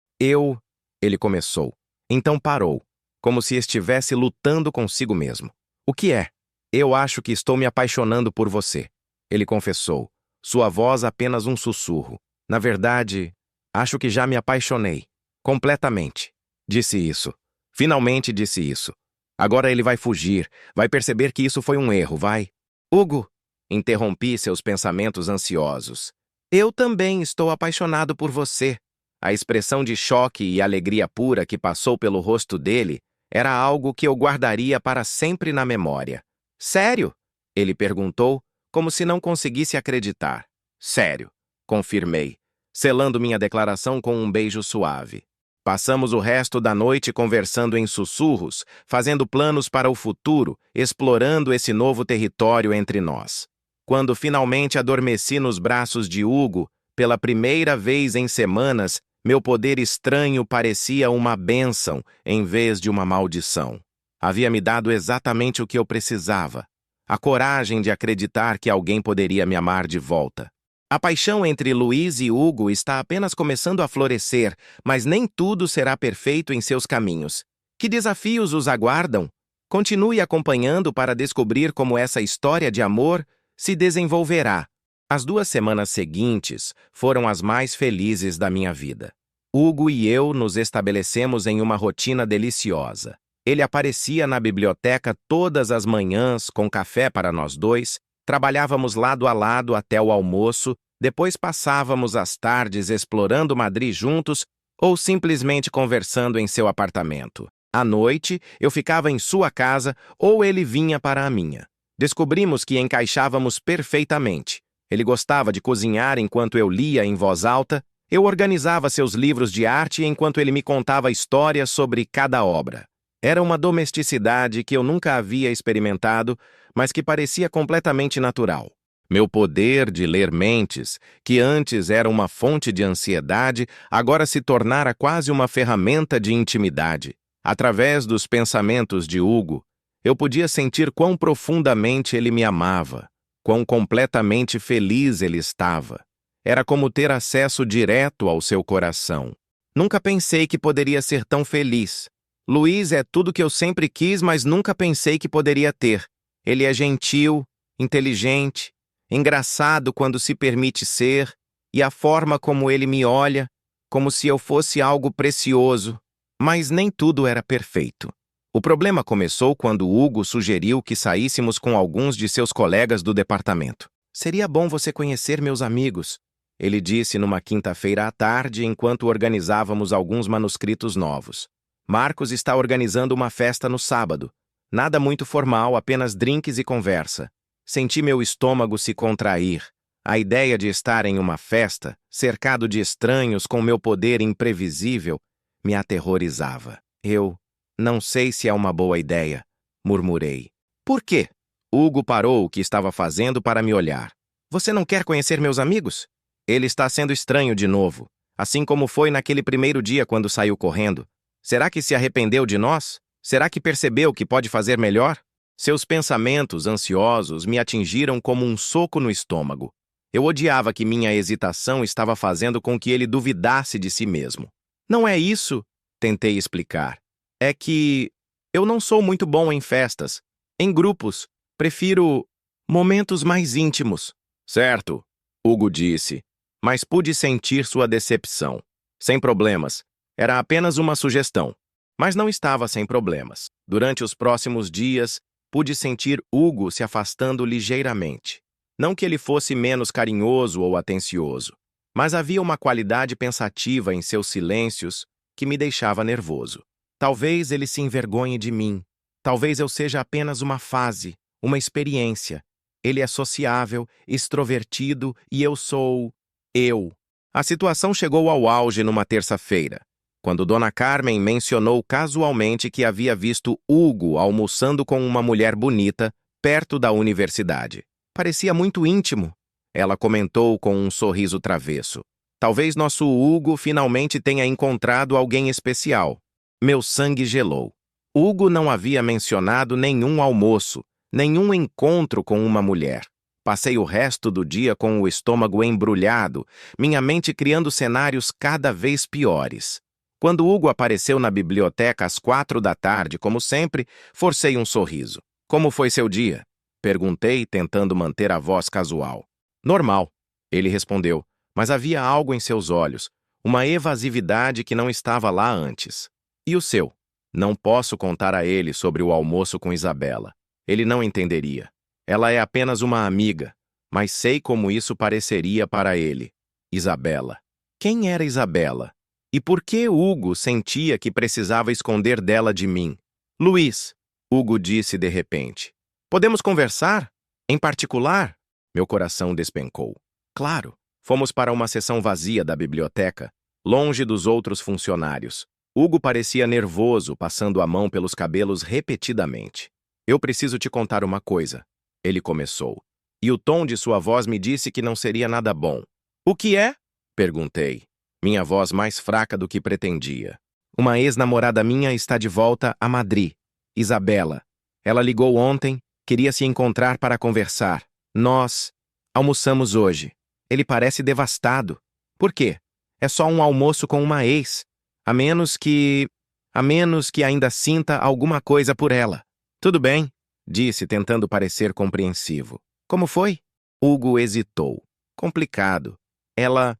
S1: Ele começou. Então parou, como se estivesse lutando consigo mesmo. O que é? Eu acho que estou me apaixonando por você, ele confessou, sua voz apenas um sussurro. Na verdade, acho que já me apaixonei. Completamente. Disse isso. Finalmente disse isso. Agora ele vai fugir, vai perceber que isso foi um erro, vai. Hugo, interrompi seus pensamentos ansiosos. Eu também estou apaixonado por você. A expressão de choque e alegria pura que passou pelo rosto dele era algo que eu guardaria para sempre na memória. Sério? Ele perguntou, como se não conseguisse acreditar. Sério, confirmei, selando minha declaração com um beijo suave. Passamos o resto da noite conversando em sussurros, fazendo planos para o futuro, explorando esse novo território entre nós. Quando finalmente adormeci nos braços de Hugo, pela primeira vez em semanas, meu poder estranho parecia uma bênção em vez de uma maldição. Havia me dado exatamente o que eu precisava. a coragem de acreditar que alguém poderia me amar de volta. A paixão entre Luiz e Hugo está apenas começando a florescer, mas nem tudo será perfeito em seus caminhos. Que desafios os aguardam? Continue acompanhando para descobrir como essa história de amor se desenvolverá. As 2 semanas seguintes foram as mais felizes da minha vida. Hugo e eu nos estabelecemos em uma rotina deliciosa. Ele aparecia na biblioteca todas as manhãs com café para nós dois, trabalhávamos lado a lado até o almoço, depois passávamos as tardes explorando Madrid juntos ou simplesmente conversando em seu apartamento. À noite, eu ficava em sua casa ou ele vinha para a minha. Descobrimos que encaixávamos perfeitamente. Ele gostava de cozinhar enquanto eu lia em voz alta, eu organizava seus livros de arte enquanto ele me contava histórias sobre cada obra. Era uma domesticidade que eu nunca havia experimentado, mas que parecia completamente natural. Meu poder de ler mentes, que antes era uma fonte de ansiedade, agora se tornara quase uma ferramenta de intimidade. Através dos pensamentos de Hugo, eu podia sentir quão profundamente ele me amava, quão completamente feliz ele estava. Era como ter acesso direto ao seu coração. Nunca pensei que poderia ser tão feliz. Luiz é tudo que eu sempre quis, mas nunca pensei que poderia ter. Ele é gentil, inteligente, engraçado quando se permite ser, e a forma como ele me olha, como se eu fosse algo precioso. Mas nem tudo era perfeito. O problema começou quando Hugo sugeriu que saíssemos com alguns de seus colegas do departamento. Seria bom você conhecer meus amigos, ele disse numa quinta-feira à tarde enquanto organizávamos alguns manuscritos novos. Marcos está organizando uma festa no sábado. Nada muito formal, apenas drinks e conversa. Senti meu estômago se contrair. A ideia de estar em uma festa, cercado de estranhos com meu poder imprevisível, me aterrorizava. Eu não sei se é uma boa ideia, murmurei. Por quê? Hugo parou o que estava fazendo para me olhar. Você não quer conhecer meus amigos? Ele está sendo estranho de novo, assim como foi naquele primeiro dia quando saiu correndo. Será que se arrependeu de nós? Será que percebeu que pode fazer melhor? Seus pensamentos ansiosos me atingiram como um soco no estômago. Eu odiava que minha hesitação estava fazendo com que ele duvidasse de si mesmo. Não é isso, tentei explicar. É que eu não sou muito bom em festas, em grupos. Prefiro momentos mais íntimos. Certo, Hugo disse, mas pude sentir sua decepção. Sem problemas. Era apenas uma sugestão. Mas não estava sem problemas. Durante os próximos dias, pude sentir Hugo se afastando ligeiramente. Não que ele fosse menos carinhoso ou atencioso, mas havia uma qualidade pensativa em seus silêncios que me deixava nervoso. Talvez ele se envergonhe de mim. Talvez eu seja apenas uma fase, uma experiência. Ele é sociável, extrovertido e eu sou... eu. A situação chegou ao auge numa terça-feira, quando Dona Carmen mencionou casualmente que havia visto Hugo almoçando com uma mulher bonita perto da universidade. Parecia muito íntimo. Ela comentou com um sorriso travesso. Talvez nosso Hugo finalmente tenha encontrado alguém especial. Meu sangue gelou. Hugo não havia mencionado nenhum almoço, nenhum encontro com uma mulher. Passei o resto do dia com o estômago embrulhado, minha mente criando cenários cada vez piores. Quando Hugo apareceu na biblioteca às 4 da tarde, como sempre, forcei um sorriso. Como foi seu dia? Perguntei, tentando manter a voz casual. Normal, ele respondeu, mas havia algo em seus olhos, uma evasividade que não estava lá antes. E o seu? Não posso contar a ele sobre o almoço com Isabela. Ele não entenderia. Ela é apenas uma amiga, mas sei como isso pareceria para ele. Isabela. Quem era Isabela? E por que Hugo sentia que precisava esconder dela de mim? Luiz, Hugo disse de repente. Podemos conversar? Em particular? Meu coração despencou. Claro, fomos para uma seção vazia da biblioteca, longe dos outros funcionários. Hugo parecia nervoso, passando a mão pelos cabelos repetidamente. Eu preciso te contar uma coisa, ele começou. E o tom de sua voz me disse que não seria nada bom. O que é? Perguntei, minha voz mais fraca do que pretendia. Uma ex-namorada minha está de volta a Madrid. Isabela. Ela ligou ontem Queria se encontrar para conversar. Nós almoçamos hoje. Ele parece devastado. Por quê? É só um almoço com uma ex. A menos que... A menos que ainda sinta alguma coisa por ela. Tudo bem, disse, tentando parecer compreensivo. Como foi? Hugo hesitou. Complicado. Ela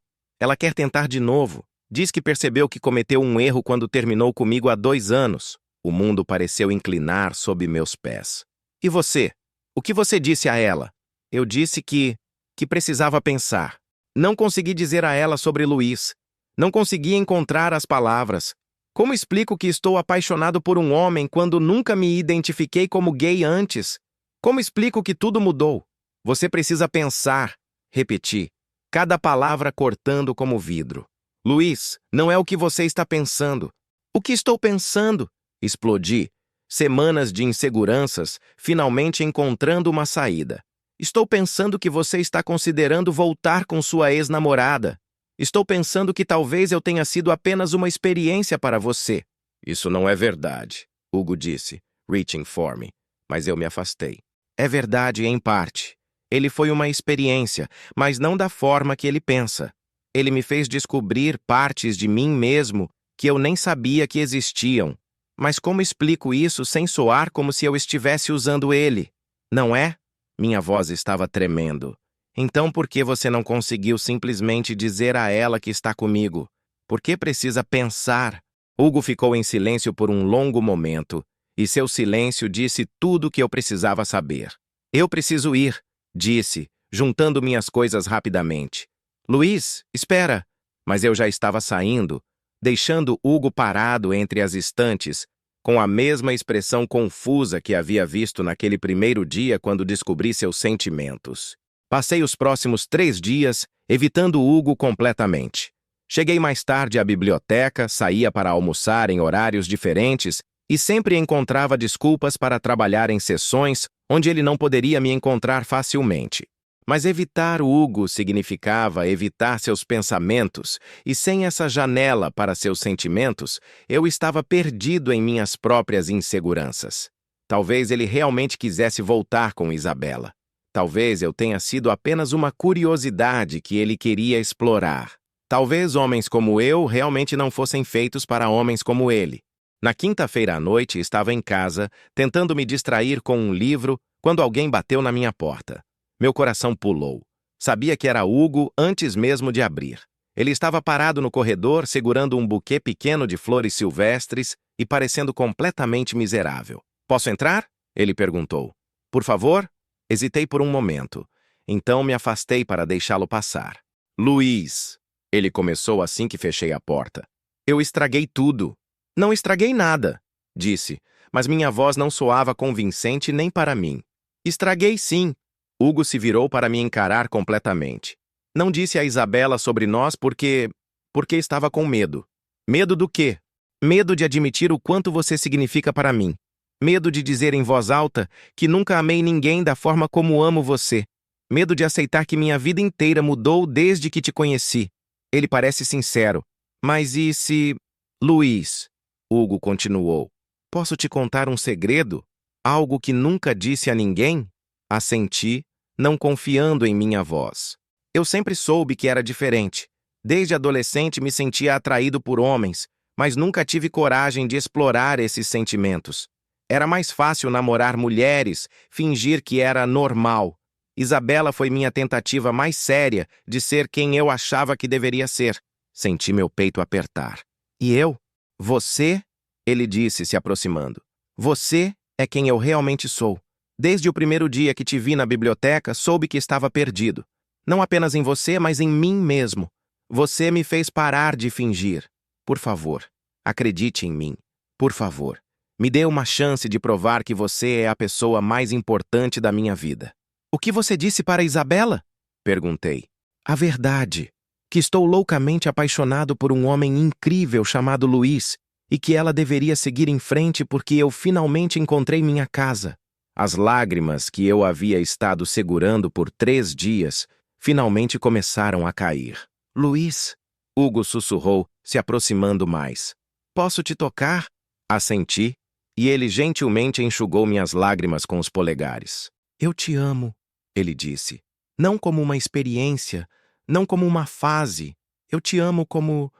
S1: quer tentar de novo. Diz que percebeu que cometeu um erro quando terminou comigo há 2 anos. O mundo pareceu inclinar sob meus pés. E você? O que você disse a ela? Eu disse que precisava pensar. Não consegui dizer a ela sobre Luiz. Não consegui encontrar as palavras. Como explico que estou apaixonado por um homem quando nunca me identifiquei como gay antes? Como explico que tudo mudou? Você precisa pensar, repeti, cada palavra cortando como vidro. Luiz, não é o que você está pensando. O que estou pensando? Explodi. Semanas de inseguranças, finalmente encontrando uma saída. Estou pensando que você está considerando voltar com sua ex-namorada. Estou pensando que talvez eu tenha sido apenas uma experiência para você. Isso não é verdade, Hugo disse, reaching for me, mas eu me afastei. É verdade em parte. Ele foi uma experiência, mas não da forma que ele pensa. Ele me fez descobrir partes de mim mesmo que eu nem sabia que existiam. Mas como explico isso sem soar como se eu estivesse usando ele? Não é? Minha voz estava tremendo. Então por que você não conseguiu simplesmente dizer a ela que está comigo? Por que precisa pensar? Hugo ficou em silêncio por um longo momento, e seu silêncio disse tudo o que eu precisava saber. Eu preciso ir, disse, juntando minhas coisas rapidamente. Luiz, espera! Mas eu já estava saindo, deixando Hugo parado entre as estantes, com a mesma expressão confusa que havia visto naquele primeiro dia quando descobri seus sentimentos. Passei os próximos 3 dias evitando Hugo completamente. Cheguei mais tarde à biblioteca, saía para almoçar em horários diferentes e sempre encontrava desculpas para trabalhar em sessões onde ele não poderia me encontrar facilmente. Mas evitar Hugo significava evitar seus pensamentos, e sem essa janela para seus sentimentos, eu estava perdido em minhas próprias inseguranças. Talvez ele realmente quisesse voltar com Isabela. Talvez eu tenha sido apenas uma curiosidade que ele queria explorar. Talvez homens como eu realmente não fossem feitos para homens como ele. Na quinta-feira à noite, estava em casa, tentando me distrair com um livro, quando alguém bateu na minha porta. Meu coração pulou. Sabia que era Hugo antes mesmo de abrir. Ele estava parado no corredor, segurando um buquê pequeno de flores silvestres e parecendo completamente miserável. Posso entrar? Ele perguntou. Por favor? Hesitei por um momento. Então me afastei para deixá-lo passar. Luiz, ele começou assim que fechei a porta. Eu estraguei tudo. Não estraguei nada, disse, mas minha voz não soava convincente nem para mim. Estraguei sim. Hugo se virou para me encarar completamente. Não disse a Isabela sobre nós porque estava com medo. Medo do quê? Medo de admitir o quanto você significa para mim. Medo de dizer em voz alta que nunca amei ninguém da forma como amo você. Medo de aceitar que minha vida inteira mudou desde que te conheci. Ele parece sincero. Mas e se... Luiz, Hugo continuou. Posso te contar um segredo? Algo que nunca disse a ninguém? Assenti, não confiando em minha voz. Eu sempre soube que era diferente. Desde adolescente me sentia atraído por homens, mas nunca tive coragem de explorar esses sentimentos. Era mais fácil namorar mulheres, fingir que era normal. Isabela foi minha tentativa mais séria de ser quem eu achava que deveria ser. Senti meu peito apertar. E eu? Você? Ele disse, se aproximando. Você é quem eu realmente sou. Desde o primeiro dia que te vi na biblioteca, soube que estava perdido. Não apenas em você, mas em mim mesmo. Você me fez parar de fingir. Por favor, acredite em mim. Por favor, me dê uma chance de provar que você é a pessoa mais importante da minha vida. O que você disse para Isabela? Perguntei. A verdade. Que estou loucamente apaixonado por um homem incrível chamado Luiz e que ela deveria seguir em frente porque eu finalmente encontrei minha casa. As lágrimas que eu havia estado segurando por 3 dias finalmente começaram a cair. Luiz, Hugo sussurrou, se aproximando mais. Posso te tocar? Assenti. e ele gentilmente enxugou minhas lágrimas com os polegares. Eu te amo, ele disse. Não como uma experiência, não como uma fase. Eu te amo como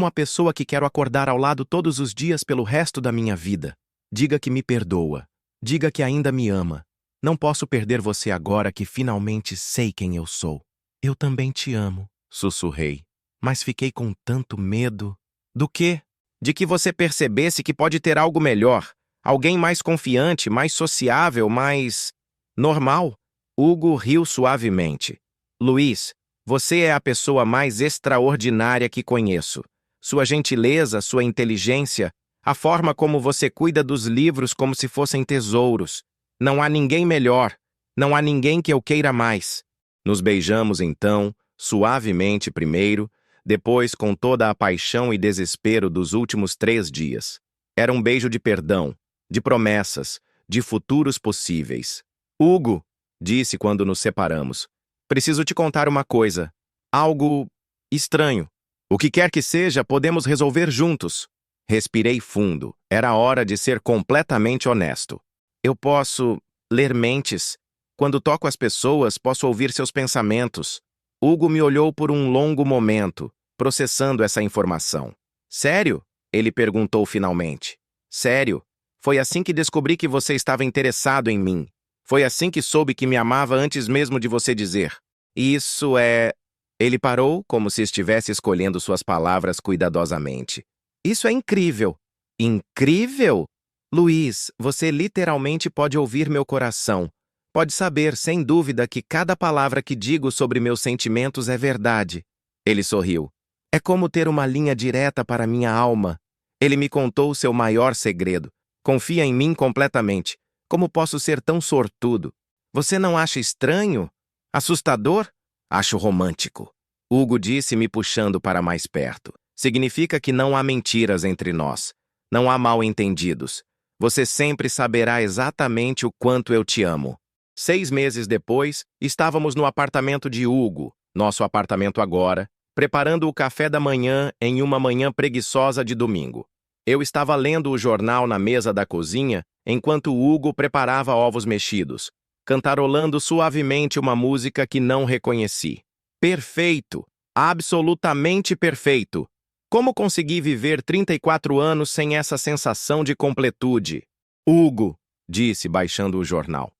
S1: a pessoa que quero acordar ao lado todos os dias pelo resto da minha vida. Diga que me perdoa. Diga que ainda me ama. Não posso perder você agora que finalmente sei quem eu sou. Eu também te amo, sussurrei. Mas fiquei com tanto medo. Do quê? De que você percebesse que pode ter algo melhor. Alguém mais confiante, mais sociável, mais normal. Hugo riu suavemente. Luiz, você é a pessoa mais extraordinária que conheço. Sua gentileza, sua inteligência, a forma como você cuida dos livros como se fossem tesouros. Não há ninguém melhor. Não há ninguém que eu queira mais. Nos beijamos então, suavemente primeiro, depois com toda a paixão e desespero dos últimos 3 dias. Era um beijo de perdão, de promessas, de futuros possíveis. Hugo, disse quando nos separamos, preciso te contar uma coisa. Algo estranho. O que quer que seja, podemos resolver juntos. Respirei fundo. Era hora de ser completamente honesto. Eu posso ler mentes. Quando toco as pessoas, posso ouvir seus pensamentos. Hugo me olhou por um longo momento, processando essa informação. Sério? Ele perguntou finalmente. Sério? Foi assim que descobri que você estava interessado em mim. Foi assim que soube que me amava antes mesmo de você dizer. Isso é... Ele parou, como se estivesse escolhendo suas palavras cuidadosamente. Isso é incrível. Incrível? Luiz, você literalmente pode ouvir meu coração. Pode saber, sem dúvida, que cada palavra que digo sobre meus sentimentos é verdade. Ele sorriu. É como ter uma linha direta para minha alma. Ele me contou seu maior segredo. Confia em mim completamente. Como posso ser tão sortudo? Você não acha estranho? Assustador? Acho romântico. Hugo disse, me puxando para mais perto. Significa que não há mentiras entre nós. Não há mal-entendidos. Você sempre saberá exatamente o quanto eu te amo. 6 meses depois, estávamos no apartamento de Hugo, nosso apartamento agora, preparando o café da manhã em uma manhã preguiçosa de domingo. Eu estava lendo o jornal na mesa da cozinha, enquanto Hugo preparava ovos mexidos, cantarolando suavemente uma música que não reconheci. Perfeito! Absolutamente perfeito! Como consegui viver 34 anos sem essa sensação de completude? Hugo, disse, baixando o jornal.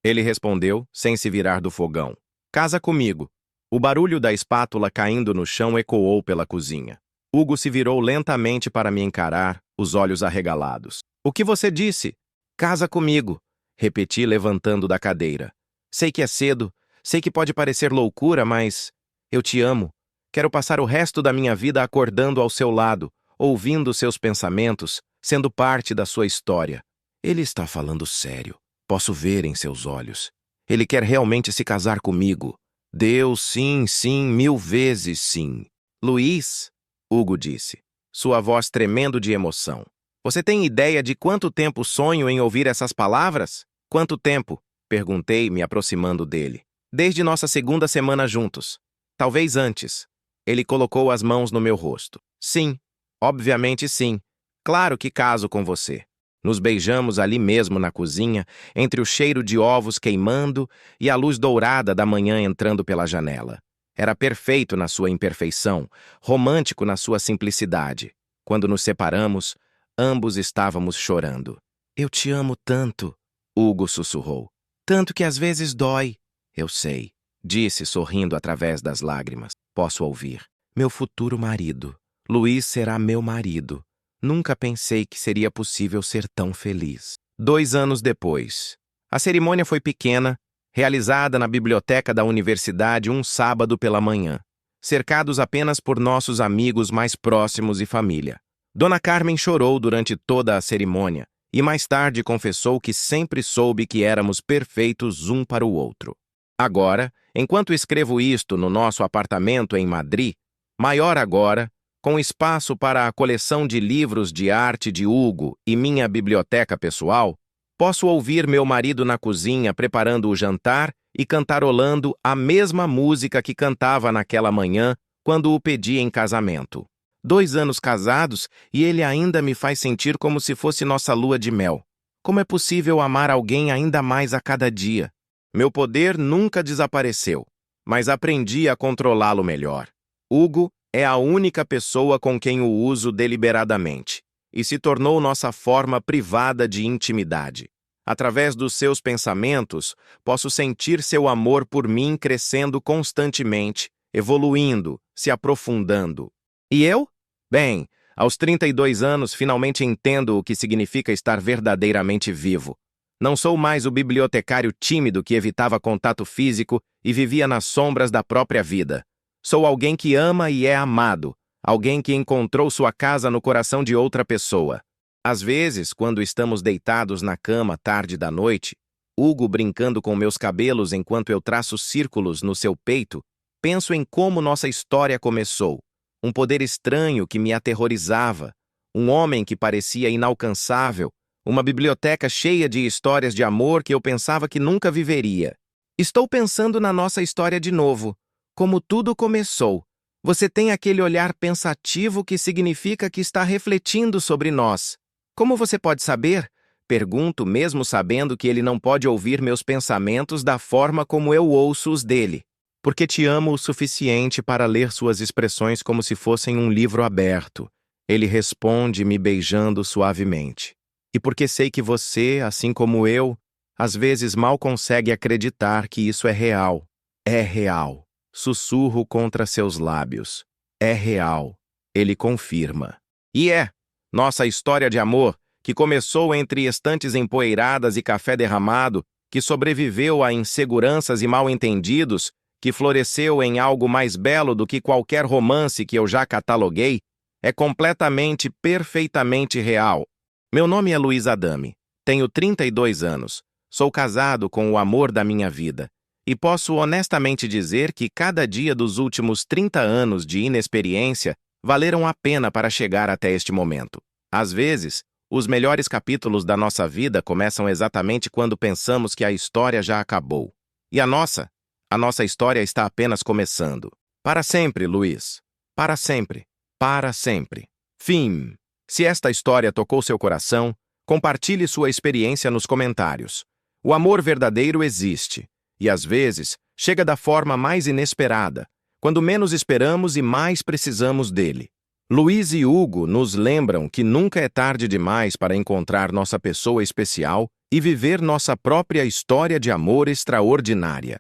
S1: Ele respondeu, sem se virar do fogão. Casa comigo. O barulho da espátula caindo no chão ecoou pela cozinha. Hugo se virou lentamente para me encarar, os olhos arregalados. O que você disse? Casa comigo, repeti levantando da cadeira. Sei que é cedo, sei que pode parecer loucura, mas eu te amo. Quero passar o resto da minha vida acordando ao seu lado, ouvindo seus pensamentos, sendo parte da sua história. Ele está falando sério. Posso ver em seus olhos. Ele quer realmente se casar comigo. Deus, sim, sim, 1000 vezes sim. Luiz, Hugo disse, sua voz tremendo de emoção. Você tem ideia de quanto tempo sonho em ouvir essas palavras? Quanto tempo? Perguntei, me aproximando dele. Desde nossa segunda semana juntos. Talvez antes. Ele colocou as mãos no meu rosto. Sim, obviamente sim. Claro que caso com você. Nos beijamos ali mesmo na cozinha, entre o cheiro de ovos queimando e a luz dourada da manhã entrando pela janela. Era perfeito na sua imperfeição, romântico na sua simplicidade. Quando nos separamos, ambos estávamos chorando. Eu te amo tanto, Hugo sussurrou. Tanto que às vezes dói. Eu sei, disse sorrindo através das lágrimas. Posso ouvir. Meu futuro marido. Luiz será meu marido. Nunca pensei que seria possível ser tão feliz. 2 anos depois. A cerimônia foi pequena, realizada na biblioteca da universidade um sábado pela manhã, cercados apenas por nossos amigos mais próximos e família. Dona Carmen chorou durante toda a cerimônia e mais tarde confessou que sempre soube que éramos perfeitos um para o outro. Agora, enquanto escrevo isto no nosso apartamento em Madrid, maior agora, com espaço para a coleção de livros de arte de Hugo e minha biblioteca pessoal, posso ouvir meu marido na cozinha preparando o jantar e cantarolando a mesma música que cantava naquela manhã quando o pedi em casamento. 2 anos casados e ele ainda me faz sentir como se fosse nossa lua de mel. Como é possível amar alguém ainda mais a cada dia? Meu poder nunca desapareceu, mas aprendi a controlá-lo melhor. Hugo é a única pessoa com quem o uso deliberadamente, e se tornou nossa forma privada de intimidade. Através dos seus pensamentos, posso sentir seu amor por mim crescendo constantemente, evoluindo, se aprofundando. E eu? Bem, aos 32 anos finalmente entendo o que significa estar verdadeiramente vivo. Não sou mais o bibliotecário tímido que evitava contato físico e vivia nas sombras da própria vida. Sou alguém que ama e é amado, alguém que encontrou sua casa no coração de outra pessoa. Às vezes, quando estamos deitados na cama tarde da noite, Hugo brincando com meus cabelos enquanto eu traço círculos no seu peito, penso em como nossa história começou. Um poder estranho que me aterrorizava, um homem que parecia inalcançável, uma biblioteca cheia de histórias de amor que eu pensava que nunca viveria. Estou pensando na nossa história de novo. Como tudo começou. Você tem aquele olhar pensativo que significa que está refletindo sobre nós. Como você pode saber? Pergunto, mesmo sabendo que ele não pode ouvir meus pensamentos da forma como eu ouço os dele. Porque te amo o suficiente para ler suas expressões como se fossem um livro aberto. Ele responde me beijando suavemente. E porque sei que você, assim como eu, às vezes mal consegue acreditar que isso é real. É real. Sussurro contra seus lábios. É real. Ele confirma. E é. Nossa história de amor, que começou entre estantes empoeiradas e café derramado, que sobreviveu a inseguranças e mal-entendidos, que floresceu em algo mais belo do que qualquer romance que eu já cataloguei, é completamente, perfeitamente real. Meu nome é Luiz Adame. Tenho 32 anos. Sou casado com o amor da minha vida. E posso honestamente dizer que cada dia dos últimos 30 anos de inexperiência valeram a pena para chegar até este momento. Às vezes, os melhores capítulos da nossa vida começam exatamente quando pensamos que a história já acabou. E a nossa história está apenas começando. Para sempre, Luiz. Para sempre. Para sempre. Fim. Se esta história tocou seu coração, compartilhe sua experiência nos comentários. O amor verdadeiro existe. E às vezes, chega da forma mais inesperada, quando menos esperamos e mais precisamos dele. Luiz e Hugo nos lembram que nunca é tarde demais para encontrar nossa pessoa especial e viver nossa própria história de amor extraordinária.